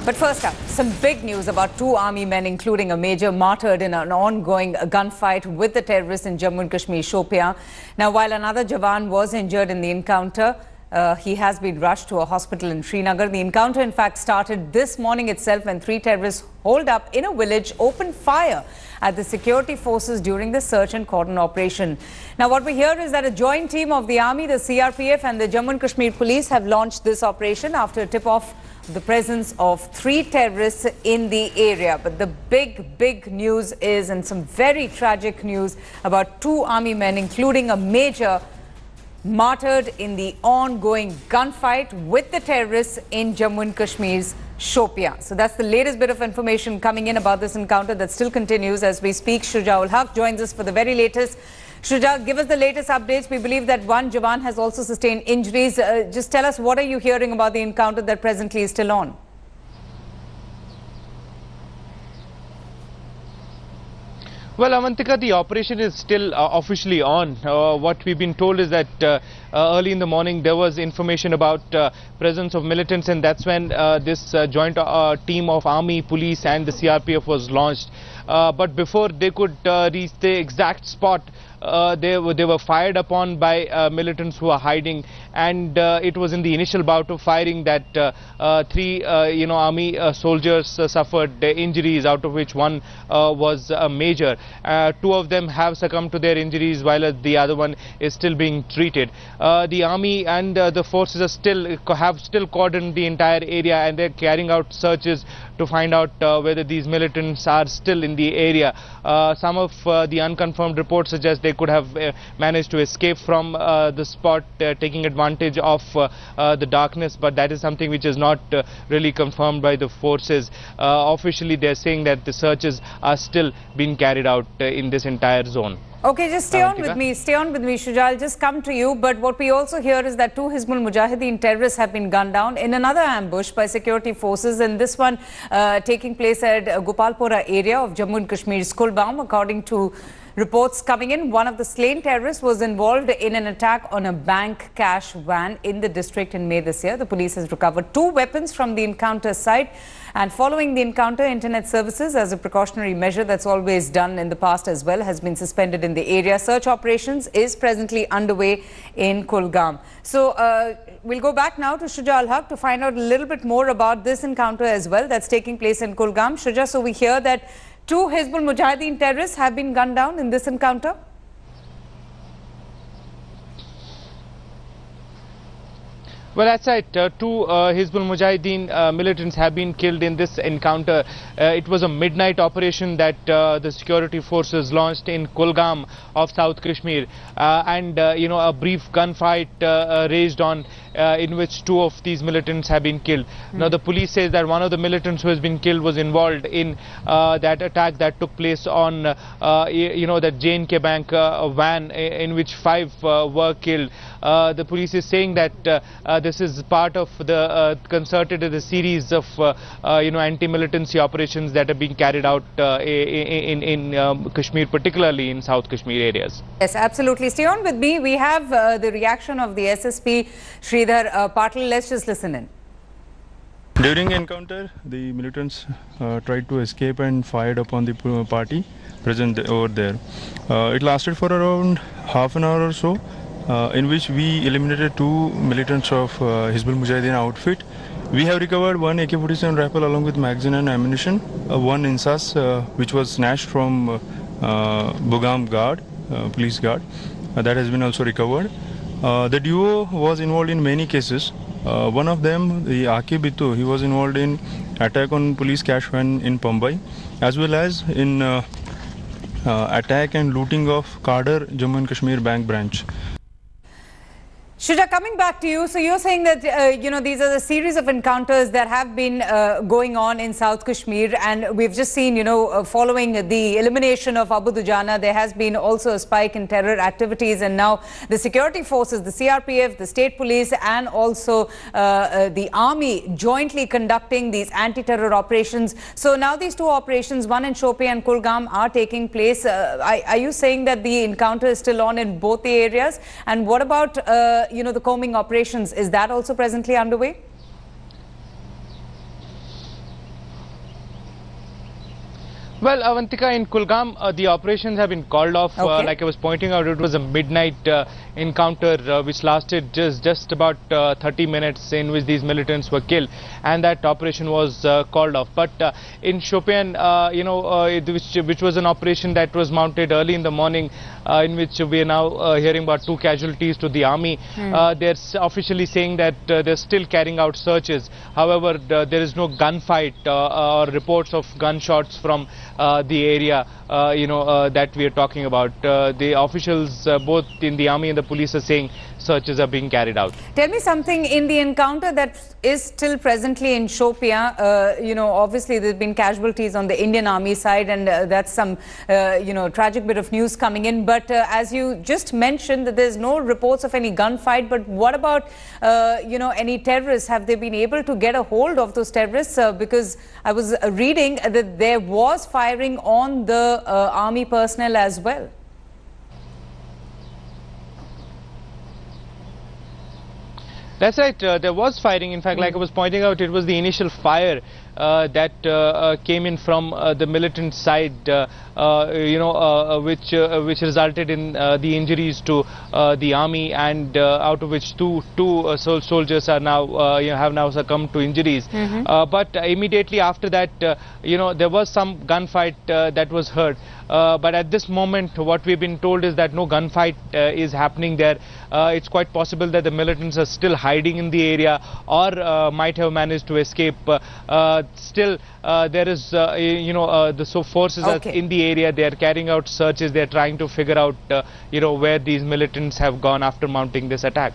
But first up, some big news about two army men, including a major, martyred in an ongoing gunfight with the terrorists in Jammu and Kashmir, Shopian. Now, while another Jawan was injured in the encounter, he has been rushed to a hospital in Srinagar. The encounter, in fact, started this morning itself when three terrorists holed up in a village opened fire at the security forces during the search and cordon operation. Now, what we hear is that a joint team of the army, the CRPF and the Jammu and Kashmir police have launched this operation after a tip-off the presence of three terrorists in the area. But the big news is, and some very tragic news, about two army men, including a major, martyred in the ongoing gunfight with the terrorists in Jammu and Kashmir's Shopian. So that's the latest bit of information coming in about this encounter that still continues as we speak. Shuja ul Haq joins us for the very latest. Shuja, give us the latest updates. We believe that one Jawan has also sustained injuries. Just tell us, what are you hearing about the encounter that presently is still on? Well, Avantika, the operation is still officially on. What we've been told is that early in the morning there was information about presence of militants, and that's when this joint team of army, police and the CRPF was launched. But before they could reach the exact spot, they were fired upon by militants who are hiding, and it was in the initial bout of firing that three army soldiers suffered injuries, out of which one was major. Two of them have succumbed to their injuries, while the other one is still being treated. The army and the forces are have still cordoned the entire area, and they're carrying out searches to find out whether these militants are still in the area. Some of the unconfirmed reports suggest they could have managed to escape from the spot, taking advantage of the darkness, but that is something which is not really confirmed by the forces. Officially, they're saying that the searches are still being carried out in this entire zone. Okay, just stay on with me, Shuja. I'll just come to you. But what we also hear is that two Hizbul Mujahideen terrorists have been gunned down in another ambush by security forces, and this one taking place at Gopalpura area of Jammu and Kashmir's Kulgam. According to reports coming in, one of the slain terrorists was involved in an attack on a bank cash van in the district in May this year. The police has recovered two weapons from the encounter site. And following the encounter, internet services, as a precautionary measure that's always done in the past as well, has been suspended in the area. Search operations is presently underway in Kulgam. So we'll go back now to Shuja ul Haq to find out a little bit more about this encounter as well that's taking place in Kulgam. Shuja, so we hear that two Hizbul Mujahideen terrorists have been gunned down in this encounter? Well, that's right. Two Hizbul Mujahideen militants have been killed in this encounter. It was a midnight operation that the security forces launched in Kulgam of South Kashmir, and a brief gunfight raged on, in which two of these militants have been killed. Now, the police says that one of the militants who has been killed was involved in that attack that took place on that J&K Bank van, in which five were killed. The police is saying that this is part of the concerted series of anti-militancy operations that are being carried out in Kashmir, particularly in South Kashmir areas. Yes, absolutely. Stay on with me. We have the reaction of the SSP Sridhar Patil. Let's just listen in. During encounter, the militants tried to escape and fired upon the party present over there. It lasted for around half an hour or so, in which we eliminated two militants of Hizbul Mujahideen outfit. We have recovered one AK-47 rifle along with magazine and ammunition, one insas which was snatched from Bugam guard, police guard, that has been also recovered. The duo was involved in many cases. One of them, the Aki Bitu, he was involved in attack on police cash van in Mumbai, as well as in attack and looting of Kadar Jammu and Kashmir bank branch. Shuja, coming back to you, so you're saying that, these are the series of encounters that have been going on in South Kashmir, and we've just seen, following the elimination of Abu Dujana, there has been also a spike in terror activities, and now the security forces, the CRPF, the state police, and also the army jointly conducting these anti-terror operations. So now these two operations, one in Shopian and Kulgam, are taking place. Are you saying that the encounter is still on in both the areas? And what about the combing operations, is that also presently underway? Well, Avantika, in Kulgam, the operations have been called off. Okay. Like I was pointing out, it was a midnight encounter which lasted just about 30 minutes, in which these militants were killed, and that operation was called off. But in Shopian, which was an operation that was mounted early in the morning, in which we are now hearing about 2 casualties to the army. They're officially saying that they're still carrying out searches. However, there is no gunfight or reports of gunshots from the area that we are talking about. The officials both in the army and the police are saying searches are being carried out. Tell me something, in the encounter that is still presently in Shopian, obviously there have been casualties on the Indian army side, and that's some tragic bit of news coming in. But as you just mentioned, that there's no reports of any gunfight. But what about any terrorists? Have they been able to get a hold of those terrorists? Because I was reading that there was firing on the army personnel as well. That's right. There was firing. In fact, like I was pointing out, it was the initial fire that came in from the militant side, which resulted in the injuries to the army, and out of which two soldiers are now have now succumbed to injuries. But immediately after that, there was some gunfight that was heard. But at this moment, what we've been told is that no gunfight is happening there. It's quite possible that the militants are still hiding in the area, or might have managed to escape. Still, there is, the forces are in the area. They are carrying out searches. They are trying to figure out, where these militants have gone after mounting this attack.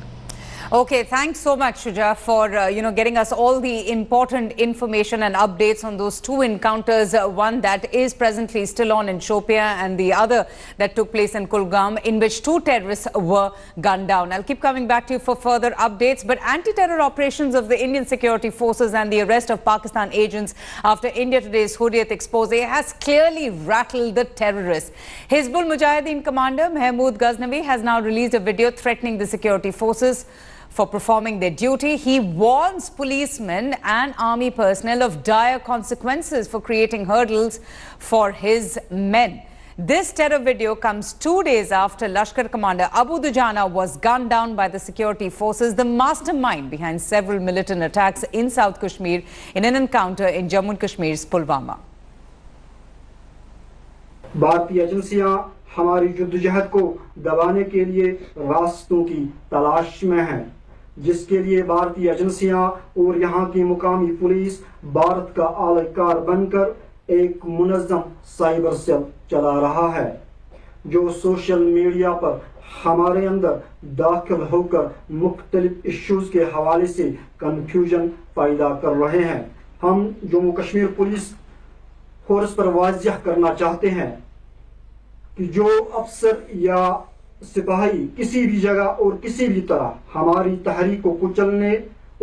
Okay, thanks so much, Shuja, for getting us all the important information and updates on those 2 encounters. One that is presently still on in Shopian, and the other that took place in Kulgam, in which 2 terrorists were gunned down. I'll keep coming back to you for further updates. But anti-terror operations of the Indian security forces and the arrest of Pakistan agents after India Today's Hurriyat expose has clearly rattled the terrorists. Hizbul Mujahideen commander Mahmood Ghaznavi has now released a video threatening the security forces for performing their duty. He warns policemen and army personnel of dire consequences for creating hurdles for his men. This terror video comes 2 days after Lashkar commander Abu Dujana was gunned down by the security forces, the mastermind behind several militant attacks in South Kashmir, in an encounter in Jammu and Kashmir's Pulwama. भारतीय एजेंसियां हमारी जद्दोजहद को दबाने के लिए रास्तों की तलाश में हैं, जिसके लिए भारतीय एजेंसियां और यहां की मुकामी पुलिस भारत का आलाकार बनकर एक मुनज़्ज़म साइबर सेल चला रहा है, जो सोशल मीडिया पर हमारे अंदर दाखिल होकर मुख्तलिफ इश्यूज के हवाले से कंफ्यूजन पैदा कर रहे हैं। हम जम्मू कश्मीर पुलिस फोर्स पर वाज़िह करना चाहते हैं कि जो अफसर या सिपाही किसी भी जगह और किसी भी तरह हमारी तहरीक को कुचलने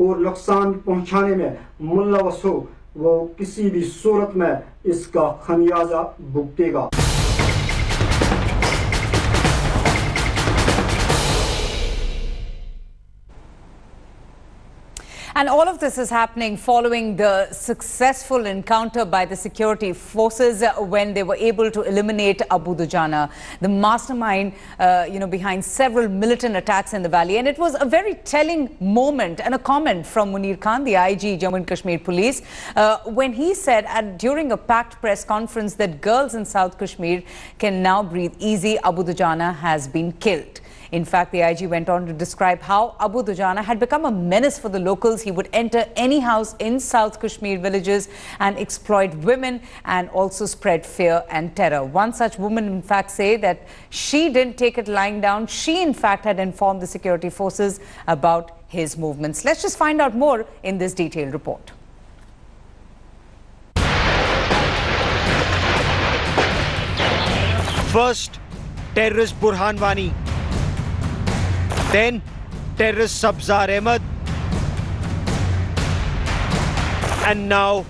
और नुकसान पहुंचाने में मुलव्वस हो, वो किसी भी सूरत में इसका खमियाजा भुगतेगा। And all of this is happening following the successful encounter by the security forces when they were able to eliminate Abu Dujana, the mastermind, behind several militant attacks in the valley. And it was a very telling moment and a comment from Munir Khan, the IG Jammu and Kashmir Police, when he said during a packed press conference that girls in South Kashmir can now breathe easy. Abu Dujana has been killed. In fact, the IG went on to describe how Abu Dujana had become a menace for the locals. He would enter any house in South Kashmir villages and exploit women and also spread fear and terror. One such woman, in fact, say that she didn't take it lying down. She, in fact, had informed the security forces about his movements. Let's just find out more in this detailed report. First, terrorist Burhan Wani. Then, terrorist Sabzar Ahmed. And now,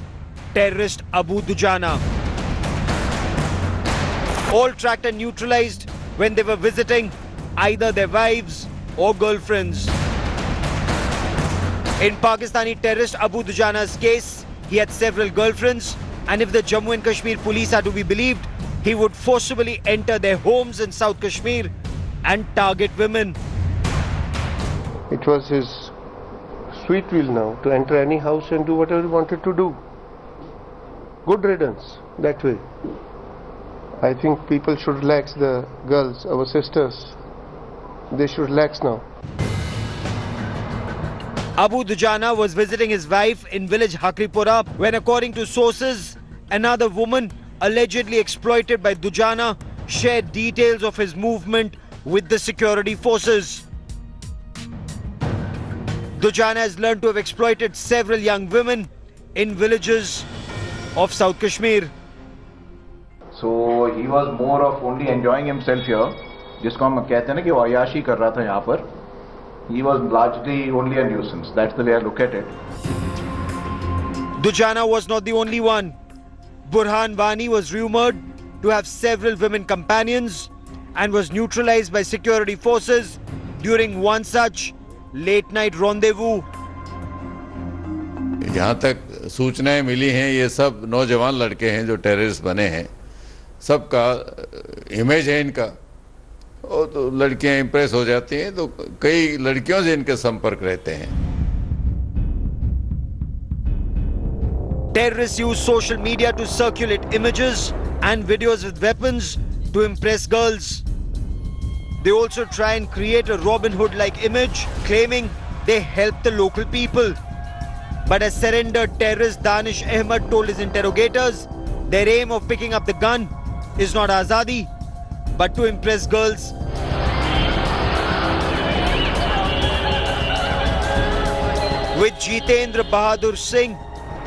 terrorist Abu Dujana. All tracked and neutralized when they were visiting either their wives or girlfriends. In Pakistani terrorist Abu Dujana's case, he had several girlfriends And if the Jammu and Kashmir police are to be believed, he would forcibly enter their homes in South Kashmir and target women. It was his sweet will now to enter any house and do whatever he wanted to do. Good riddance that way. I think people should relax, the girls, our sisters. They should relax now. Abu Dujana was visiting his wife in village Hakripura when, according to sources, another woman allegedly exploited by Dujana shared details of his movement with the security forces. Dujana has learned to have exploited several young women in villages of South Kashmir. So he was more of only enjoying himself here, जिसको हम कहते हैं ना कि वो अयाशी कर रहा था यहाँ पर. He was largely only a nuisance. That's the way I look at it. Dujana was not the only one. Burhan Wani was rumored to have several women companions and was neutralized by security forces during one such late-night rendezvous. यहाँ तक सूचनाएं मिली हैं, ये सब नौजवान लड़के हैं जो टेररिस्ट बने हैं. सबका इमेज है इनका, और तो लड़कियां इंप्रेस हो जाती हैं, तो कई लड़कियों से इनके संपर्क रहते हैं. Terrorists use social media to circulate images and videos with weapons to impress girls. They also try and create a Robin Hood-like image, claiming they help the local people. But as surrendered terrorist Danish Ahmed told his interrogators, their aim of picking up the gun is not azadi, but to impress girls. With Jitendra Bahadur Singh,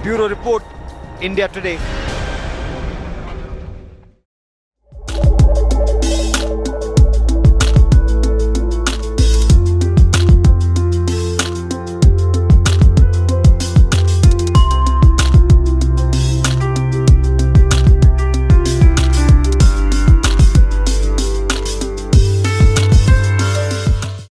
Bureau Report, India Today.